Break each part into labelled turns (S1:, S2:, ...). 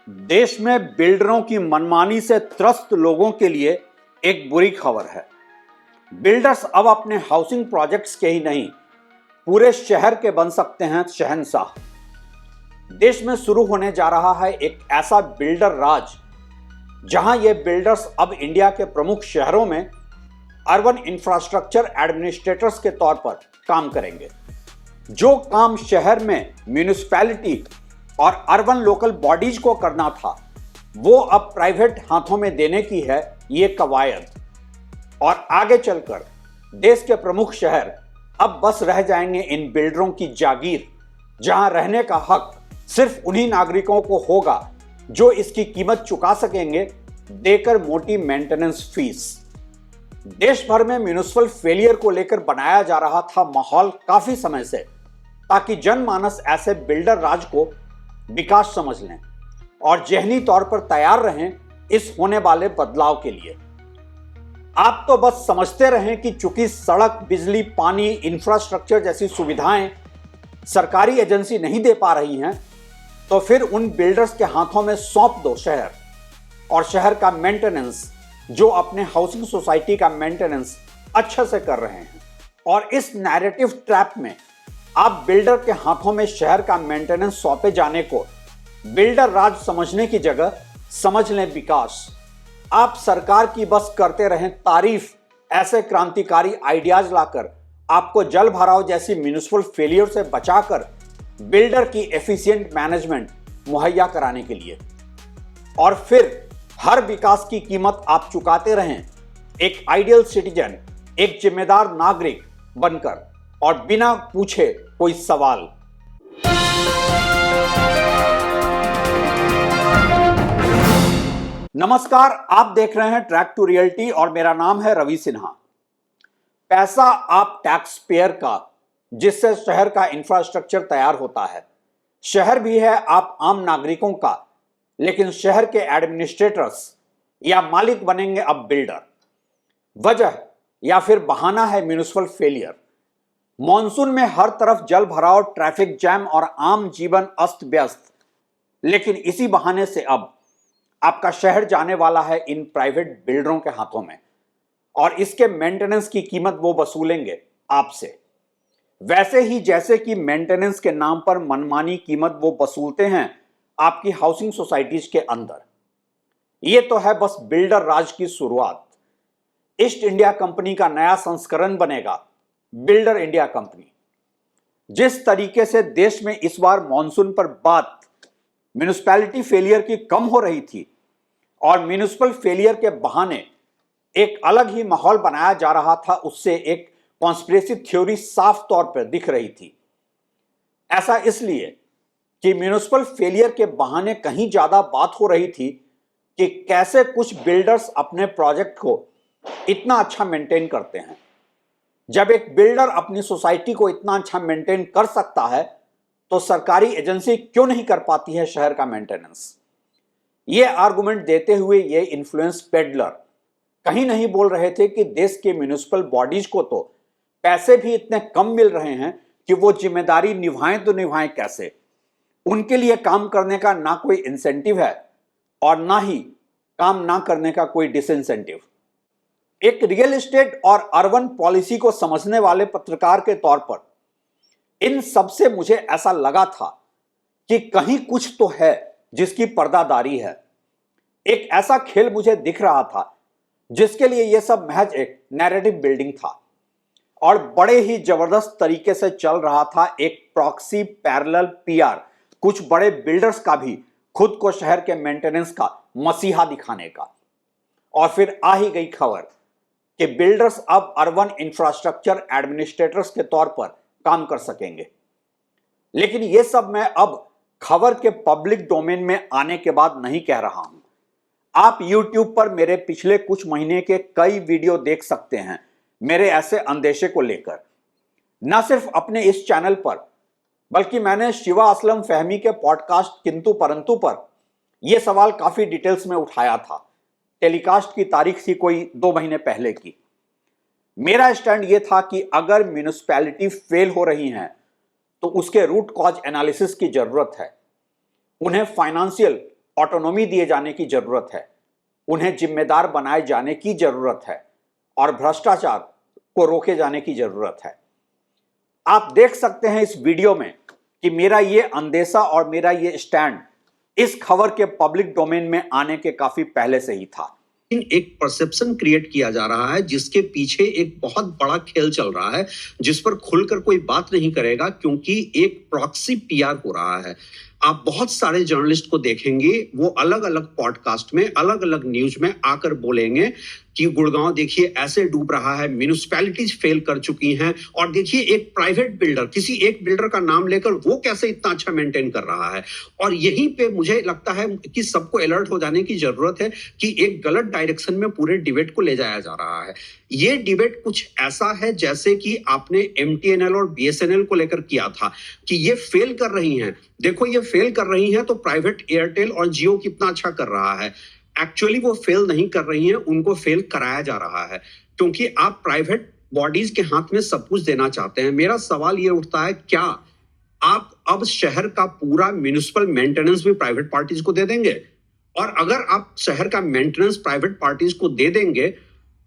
S1: देश में बिल्डरों की मनमानी से त्रस्त लोगों के लिए एक बुरी खबर है। बिल्डर्स अब अपने हाउसिंग प्रोजेक्ट्स के ही नहीं, पूरे शहर के बन सकते हैं शहंशाह। देश में शुरू होने जा रहा है एक ऐसा बिल्डर राज, जहां ये बिल्डर्स अब इंडिया के प्रमुख शहरों में अर्बन इंफ्रास्ट्रक्चर एडमिनिस्ट्रेटर्स के तौर पर काम करेंगे। जो काम शहर में म्यूनिसिपैलिटी और अर्बन लोकल बॉडीज को करना था, वो अब प्राइवेट हाथों में देने की है ये कवायद। और आगे चलकर देश के प्रमुख शहर अब बस रह जाएंगे इन बिल्डरों की जागीर, जहां रहने का हक सिर्फ उन्हीं नागरिकों को होगा जो इसकी कीमत चुका सकेंगे, देकर मोटी मेंटेनेंस फीस। देश भर में म्युनिसिपल फेलियर को लेकर बनाया जा रहा था माहौल काफी समय से, ताकि जनमानस ऐसे बिल्डर राज को विकास समझ लें और ज़हनी तौर पर तैयार रहें इस होने वाले बदलाव के लिए। आप तो बस समझते रहें कि चूंकि सड़क, बिजली, पानी, इंफ्रास्ट्रक्चर जैसी सुविधाएं सरकारी एजेंसी नहीं दे पा रही हैं, तो फिर उन बिल्डर्स के हाथों में सौंप दो शहर और शहर का मेंटेनेंस, जो अपने हाउसिंग सोसाइटी का मेंटेनेंस अच्छे से कर रहे हैं। और इस नैरेटिव ट्रैप में आप बिल्डर के हाथों में शहर का मेंटेनेंस सौंपे जाने को बिल्डर राज समझने की जगह समझ लें विकास। आप सरकार की बस करते रहें तारीफ ऐसे क्रांतिकारी आइडियाज लाकर आपको जल भराव जैसी म्युनिसिपल फेलियर से बचाकर बिल्डर की एफिशिएंट मैनेजमेंट मुहैया कराने के लिए। और फिर हर विकास की कीमत आप चुकाते रहें एक आइडियल सिटीजन, एक जिम्मेदार नागरिक बनकर, और बिना पूछे कोई सवाल। नमस्कार, आप देख रहे हैं ट्रैक टू रियलिटी और मेरा नाम है रवि सिन्हा। पैसा आप टैक्स पेयर का, जिससे शहर का इंफ्रास्ट्रक्चर तैयार होता है। शहर भी है आप आम नागरिकों का, लेकिन शहर के एडमिनिस्ट्रेटर्स या मालिक बनेंगे अब बिल्डर। वजह या फिर बहाना है म्युनिसिपल फेलियर। मॉनसून में हर तरफ जल भराव, ट्रैफिक जैम और आम जीवन अस्त व्यस्त, लेकिन इसी बहाने से अब आपका शहर जाने वाला है इन प्राइवेट बिल्डरों के हाथों में, और इसके मेंटेनेंस की कीमत वो वसूलेंगे आपसे। वैसे ही जैसे कि मेंटेनेंस के नाम पर मनमानी कीमत वो वसूलते हैं आपकी हाउसिंग सोसाइटीज के अंदर। ये तो है बस बिल्डर राज की शुरुआत। ईस्ट इंडिया कंपनी का नया संस्करण बनेगा बिल्डर इंडिया कंपनी। जिस तरीके से देश में इस बार मॉनसून पर बात म्युनिसिपैलिटी फेलियर की कम हो रही थी और म्युनिसिपल फेलियर के बहाने एक अलग ही माहौल बनाया जा रहा था, उससे एक कॉन्स्पिरेसी थ्योरी साफ तौर पर दिख रही थी। ऐसा इसलिए कि म्युनिसिपल फेलियर के बहाने कहीं ज्यादा बात हो रही थी कि कैसे कुछ बिल्डर्स अपने प्रोजेक्ट को इतना अच्छा मेंटेन करते हैं। जब एक बिल्डर अपनी सोसाइटी को इतना अच्छा मेंटेन कर सकता है, तो सरकारी एजेंसी क्यों नहीं कर पाती है शहर का मेंटेनेंस। ये आर्गुमेंट देते हुए ये इन्फ्लुएंस पेडलर कहीं नहीं बोल रहे थे कि देश के म्युनिसिपल बॉडीज को तो पैसे भी इतने कम मिल रहे हैं कि वो जिम्मेदारी निभाएं तो निभाएं कैसे। उनके लिए काम करने का ना कोई इंसेंटिव है और ना ही काम ना करने का कोई डिसइंसेंटिव। एक रियल एस्टेट और अर्बन पॉलिसी को समझने वाले पत्रकार के तौर पर इन सब से मुझे ऐसा लगा था कि कहीं कुछ तो है जिसकी पर्दादारी है। एक ऐसा खेल मुझे दिख रहा था जिसके लिए यह सब महज एक नैरेटिव बिल्डिंग था और बड़े ही जबरदस्त तरीके से चल रहा था एक प्रॉक्सी पैरेलल पीआर, कुछ बड़े बिल्डर्स का भी खुद को शहर के मेंटेनेंस का मसीहा दिखाने का। और फिर आ ही गई खबर कि बिल्डर्स अब अर्बन इंफ्रास्ट्रक्चर एडमिनिस्ट्रेटर्स के तौर पर काम कर सकेंगे। लेकिन यह सब मैं अब खबर के पब्लिक डोमेन में आने के बाद नहीं कह रहा हूं। आप YouTube पर मेरे पिछले कुछ महीने के कई वीडियो देख सकते हैं मेरे ऐसे अंदेशे को लेकर। न सिर्फ अपने इस चैनल पर, बल्कि मैंने शिवा असलम फहमी के पॉडकास्ट किंतु परंतु पर यह सवाल काफी डिटेल्स में उठाया था। टेलीकास्ट की तारीख थी कोई 2 महीने पहले की। मेरा स्टैंड यह था कि अगर म्युनिसिपैलिटी फेल हो रही हैं, तो उसके रूट कॉज एनालिसिस की जरूरत है। उन्हें फाइनेंशियल ऑटोनॉमी दिए जाने की जरूरत है, उन्हें जिम्मेदार बनाए जाने की जरूरत है और भ्रष्टाचार को रोके जाने की जरूरत है। आप देख सकते हैं इस वीडियो में कि मेरा ये अंदेशा और मेरा ये स्टैंड इस खबर के पब्लिक डोमेन में आने के काफी पहले से ही था।
S2: एक परसेप्शन क्रिएट किया जा रहा है जिसके पीछे एक बहुत बड़ा खेल चल रहा है, जिस पर खुलकर कोई बात नहीं करेगा क्योंकि एक प्रॉक्सी पीआर हो रहा है। आप बहुत सारे जर्नलिस्ट को देखेंगे, वो अलग अलग पॉडकास्ट में, अलग अलग न्यूज में आकर बोलेंगे कि गुड़गांव देखिए ऐसे डूब रहा है, म्यूनिसिपैलिटीज फेल कर चुकी हैं, और देखिए एक प्राइवेट बिल्डर, किसी एक बिल्डर का नाम लेकर वो कैसे इतना अच्छा मेंटेन कर रहा है। और यहीं पे मुझे लगता है कि सबको अलर्ट हो जाने की जरूरत है कि एक गलत डायरेक्शन में पूरे डिबेट को ले जाया जा रहा है। ये डिबेट कुछ ऐसा है जैसे कि आपने एमटीएनएल और बीएसएनएल को लेकर किया था कि ये फेल कर रही हैं, देखो ये फेल कर रही हैं तो प्राइवेट एयरटेल और जियो कितना अच्छा कर रहा है। एक्चुअली वो फेल नहीं कर रही हैं, उनको फेल कराया जा रहा है क्योंकि आप प्राइवेट बॉडीज के हाथ में सब कुछ देना चाहते हैं। मेरा सवाल ये उठता है, क्या आप अब शहर का पूरा म्युनिसिपल मेंटेनेंस भी प्राइवेट पार्टीज को दे देंगे? और अगर आप शहर का मेंटेनेंस प्राइवेट पार्टीज को दे देंगे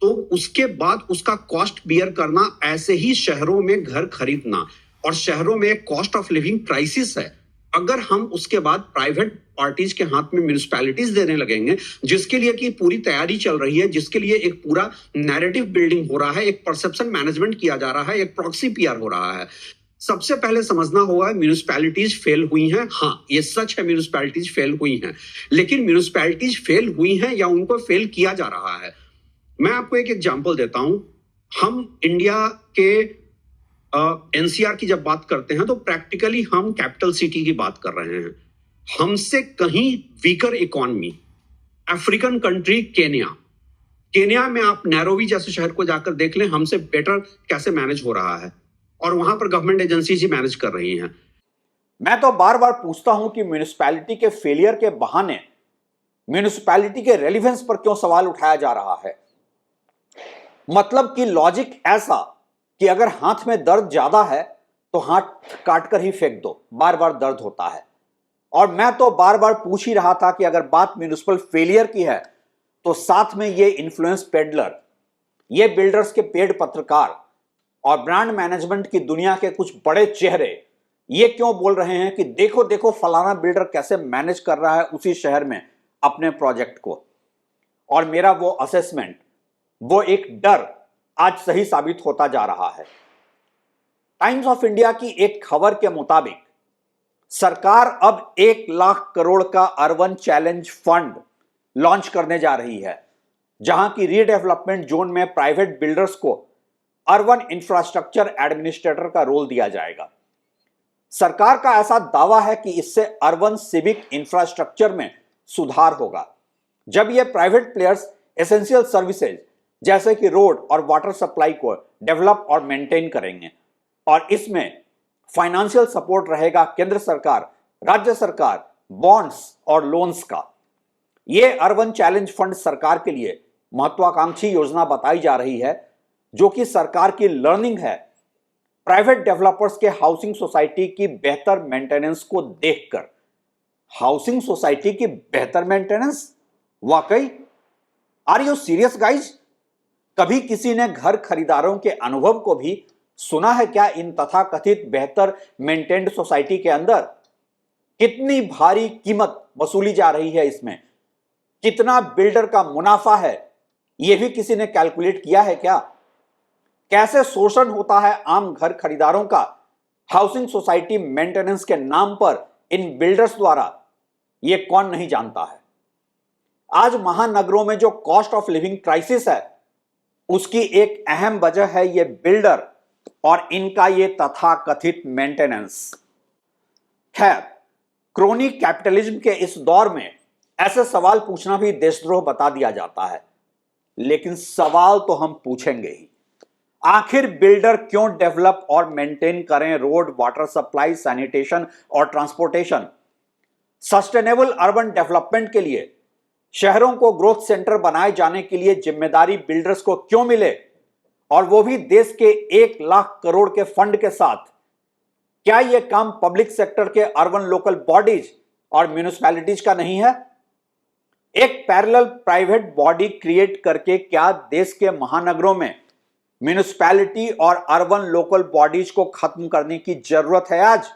S2: तो उसके बाद उसका कॉस्ट बियर करना, ऐसे ही शहरों में घर खरीदना, और शहरों में कॉस्ट ऑफ लिविंग क्राइसिस है। अगर हम उसके बाद प्राइवेट पार्टीज के हाथ में म्युनिसिपैलिटीज देने लगेंगे, जिसके लिए कि पूरी तैयारी चल रही है, जिसके लिए एक पूरा नैरेटिव बिल्डिंग हो रहा है, एक परसेप्शन मैनेजमेंट किया जा रहा है, एक प्रॉक्सी पीआर हो रहा है। सबसे पहले समझना होगा म्युनिसिपैलिटीज फेल हुई हैं। हाँ, ये सच है, म्युनिसिपैलिटीज फेल हुई हैं, लेकिन म्युनिसिपैलिटीज फेल हुई हैं या उनको फेल किया जा रहा है? मैं आपको एक एग्जांपल देता हूं। हम इंडिया के एनसीआर की जब बात करते हैं तो प्रैक्टिकली हम कैपिटल सिटी की बात कर रहे हैं। हमसे कहीं weaker economy African country Kenya में आप नैरोबी जैसे शहर को जाकर देख लें, हमसे बेटर कैसे मैनेज हो रहा है, और वहां पर गवर्नमेंट एजेंसीज ही मैनेज कर रही हैं।
S1: मैं तो बार बार पूछता हूं कि म्युनिसिपैलिटी के फेलियर के बहाने म्युनिसिपैलिटी के रेलिवेंस पर क्यों सवाल उठाया जा रहा है। मतलब कि लॉजिक ऐसा कि अगर हाथ में दर्द ज्यादा है तो हाथ काटकर ही फेंक दो, बार बार दर्द होता है। और मैं तो बार बार पूछ ही रहा था कि अगर बात म्युनिसिपल फेलियर की है तो साथ में ये इन्फ्लुएंस पेडलर, ये बिल्डर्स के पेड पत्रकार और ब्रांड मैनेजमेंट की दुनिया के कुछ बड़े चेहरे ये क्यों बोल रहे हैं कि देखो देखो फलाना बिल्डर कैसे मैनेज कर रहा है उसी शहर में अपने प्रोजेक्ट को। और मेरा वो असेसमेंट, वो एक डर आज सही साबित होता जा रहा है। टाइम्स ऑफ इंडिया की एक खबर के मुताबिक सरकार अब 1 लाख करोड़ का अर्बन चैलेंज फंड लॉन्च करने जा रही है, जहां की रीडेवलपमेंट जोन में प्राइवेट बिल्डर्स को अर्बन इंफ्रास्ट्रक्चर एडमिनिस्ट्रेटर का रोल दिया जाएगा। सरकार का ऐसा दावा है कि इससे अर्बन सिविक इंफ्रास्ट्रक्चर में सुधार होगा, जब ये प्राइवेट प्लेयर्स एसेंशियल सर्विसेज जैसे कि रोड और वाटर सप्लाई को डेवलप और मेंटेन करेंगे। और इसमें फाइनेंशियल सपोर्ट रहेगा केंद्र सरकार, राज्य सरकार, बॉन्ड्स और लोन्स का। यह अर्बन चैलेंज फंड सरकार के लिए महत्वाकांक्षी योजना बताई जा रही है, जो कि सरकार की लर्निंग है प्राइवेट डेवलपर्स के हाउसिंग सोसाइटी की बेहतर मेंटेनेंस को देखकर। हाउसिंग सोसाइटी की बेहतर मेंटेनेंस? वाकई? Are you serious guys? कभी किसी ने घर खरीदारों के अनुभव को भी सुना है क्या इन तथाकथित बेहतर मेंटेन्ड सोसाइटी के अंदर? कितनी भारी कीमत वसूली जा रही है इसमें, कितना बिल्डर का मुनाफा है, यह भी किसी ने कैलकुलेट किया है क्या? कैसे शोषण होता है आम घर खरीदारों का हाउसिंग सोसाइटी मेंटेनेंस के नाम पर इन बिल्डर्स द्वारा, यह कौन नहीं जानता है। आज महानगरों में जो कॉस्ट ऑफ लिविंग क्राइसिस है, उसकी एक अहम वजह है ये बिल्डर और इनका ये तथाकथित मेंटेनेंस। खैर, क्रोनिक कैपिटलिज्म के इस दौर में ऐसे सवाल पूछना भी देशद्रोह बता दिया जाता है, लेकिन सवाल तो हम पूछेंगे ही। आखिर बिल्डर क्यों डेवलप और मेंटेन करें रोड, वाटर सप्लाई, सैनिटेशन और ट्रांसपोर्टेशन? सस्टेनेबल अर्बन डेवलपमेंट के लिए, शहरों को ग्रोथ सेंटर बनाए जाने के लिए जिम्मेदारी बिल्डर्स को क्यों मिले, और वो भी देश के 1 लाख करोड़ के फंड के साथ? क्या यह काम पब्लिक सेक्टर के अर्बन लोकल बॉडीज और म्युनिसिपैलिटीज का नहीं है? एक पैरेलल प्राइवेट बॉडी क्रिएट करके क्या देश के महानगरों में म्युनिसिपैलिटी और अर्बन लोकल बॉडीज को खत्म करने की जरूरत है आज?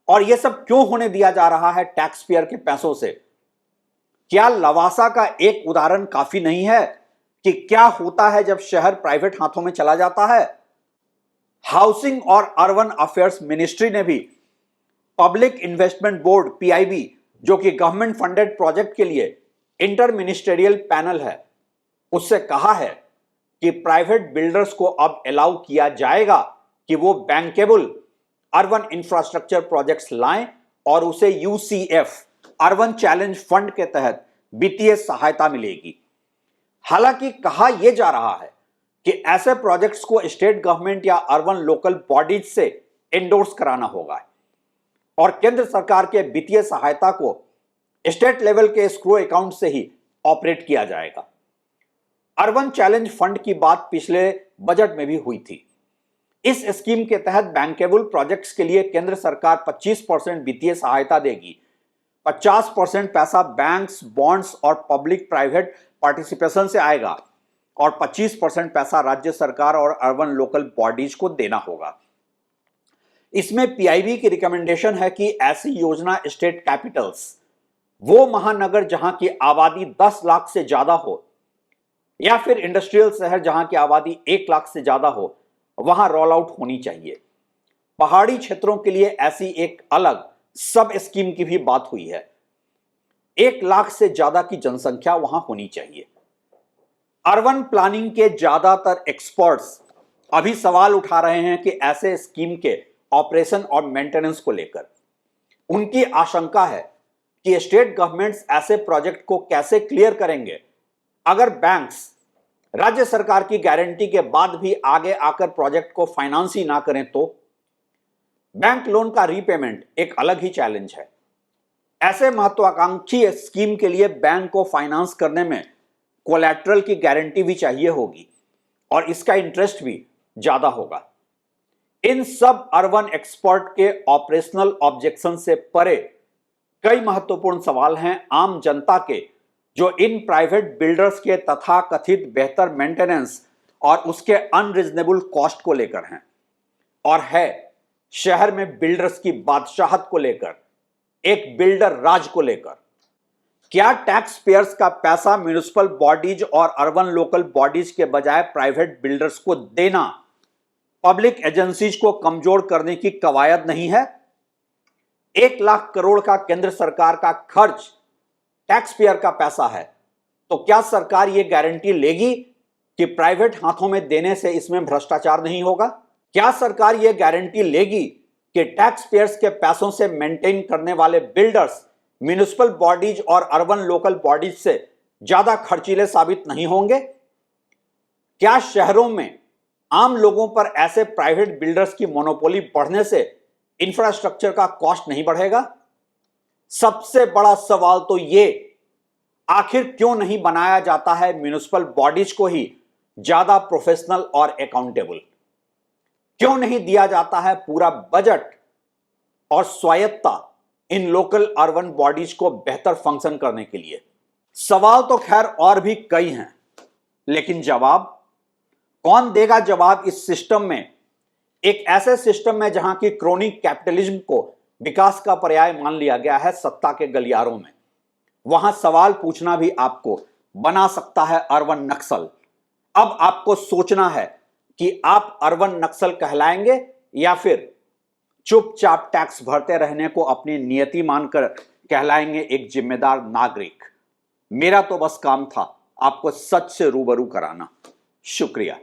S1: और यह सब क्यों होने दिया जा रहा है टैक्स पेयर के पैसों से? क्या लवासा का एक उदाहरण काफी नहीं है कि क्या होता है जब शहर प्राइवेट हाथों में चला जाता है? हाउसिंग और अर्बन अफेयर्स मिनिस्ट्री ने भी पब्लिक इन्वेस्टमेंट बोर्ड पीआईबी, जो कि गवर्नमेंट फंडेड प्रोजेक्ट के लिए इंटर मिनिस्टेरियल पैनल है, उससे कहा है कि प्राइवेट बिल्डर्स को अब अलाउ किया जाएगा कि वो बैंकेबल अर्बन इंफ्रास्ट्रक्चर प्रोजेक्ट्स लाएं और उसे यूसीएफ अर्बन चैलेंज फंड के तहत वित्तीय सहायता मिलेगी। हालांकि कहा यह जा रहा है कि ऐसे प्रोजेक्ट्स को स्टेट गवर्नमेंट या अर्बन लोकल बॉडीज से एंडोर्स कराना होगा और केंद्र सरकार के वित्तीय सहायता को स्टेट लेवल के एस्क्रो अकाउंट से ही ऑपरेट किया जाएगा। अर्बन चैलेंज फंड की बात पिछले बजट में भी हुई थी। इस स्कीम के तहत बैंकेबल प्रोजेक्ट्स के लिए केंद्र सरकार 25% वित्तीय सहायता देगी। 50% पैसा बैंक्स, बॉन्ड्स और पब्लिक प्राइवेट पार्टिसिपेशन से आएगा और 25% पैसा राज्य सरकार और अर्बन लोकल बॉडीज को देना होगा। इसमें पीआईबी की रिकमेंडेशन है कि ऐसी योजना स्टेट कैपिटल्स, वो महानगर जहां की आबादी 10 लाख से ज्यादा हो या फिर इंडस्ट्रियल शहर जहां की आबादी 1 लाख से ज्यादा हो, वहां रोल आउट होनी चाहिए। पहाड़ी क्षेत्रों के लिए ऐसी एक अलग सब स्कीम की भी बात हुई है। 1 लाख से ज्यादा की जनसंख्या वहां होनी चाहिए। अर्बन प्लानिंग के ज्यादातर एक्सपर्ट्स अभी सवाल उठा रहे हैं कि ऐसे स्कीम के ऑपरेशन और मेंटेनेंस को लेकर उनकी आशंका है कि स्टेट गवर्नमेंट्स ऐसे प्रोजेक्ट को कैसे क्लियर करेंगे अगर बैंक्स राज्य सरकार की गारंटी के बाद भी आगे आकर प्रोजेक्ट को फाइनेंस ही ना करें तो? बैंक लोन का रीपेमेंट एक अलग ही चैलेंज है। ऐसे महत्वाकांक्षी स्कीम के लिए बैंक को फाइनेंस करने में कोलैटरल की गारंटी भी चाहिए होगी और इसका इंटरेस्ट भी ज्यादा होगा। इन सब अर्बन एक्सपर्ट के ऑपरेशनल ऑब्जेक्शन से परे कई महत्वपूर्ण सवाल हैं आम जनता के, जो इन प्राइवेट बिल्डर्स के तथाकथित बेहतर मेंटेनेंस और उसके अनरीजनेबल कॉस्ट को लेकर हैं और है शहर में बिल्डर्स की बादशाहत को लेकर, एक बिल्डर राज को लेकर। क्या टैक्स पेयर्स का पैसा म्युनिसिपल बॉडीज और अर्बन लोकल बॉडीज के बजाय प्राइवेट बिल्डर्स को देना पब्लिक एजेंसीज को कमजोर करने की कवायद नहीं है? 1 लाख करोड़ का केंद्र सरकार का खर्च टैक्स पेयर का पैसा है, तो क्या सरकार यह गारंटी लेगी कि प्राइवेट हाथों में देने से इसमें भ्रष्टाचार नहीं होगा? क्या सरकार यह गारंटी लेगी कि टैक्स पेयर्स के पैसों से मेंटेन करने वाले बिल्डर्स म्युनिसिपल बॉडीज और अर्बन लोकल बॉडीज से ज्यादा खर्चीले साबित नहीं होंगे? क्या शहरों में आम लोगों पर ऐसे प्राइवेट बिल्डर्स की मोनोपोली बढ़ने से इंफ्रास्ट्रक्चर का कॉस्ट नहीं बढ़ेगा? सबसे बड़ा सवाल तो ये, आखिर क्यों नहीं बनाया जाता है म्युनिसिपल बॉडीज को ही ज्यादा प्रोफेशनल और अकाउंटेबल? क्यों नहीं दिया जाता है पूरा बजट और स्वायत्तता इन लोकल अर्बन बॉडीज को बेहतर फंक्शन करने के लिए? सवाल तो खैर और भी कई हैं, लेकिन जवाब कौन देगा? जवाब इस सिस्टम में, एक ऐसे सिस्टम में जहां की क्रोनिक कैपिटलिज्म को विकास का पर्याय मान लिया गया है सत्ता के गलियारों में, वहां सवाल पूछना भी आपको बना सकता है अर्बन नक्सल। अब आपको सोचना है कि आप अर्बन नक्सल कहलाएंगे या फिर चुपचाप टैक्स भरते रहने को अपनी नियति मानकर कहलाएंगे एक जिम्मेदार नागरिक। मेरा तो बस काम था आपको सच से रूबरू कराना। शुक्रिया।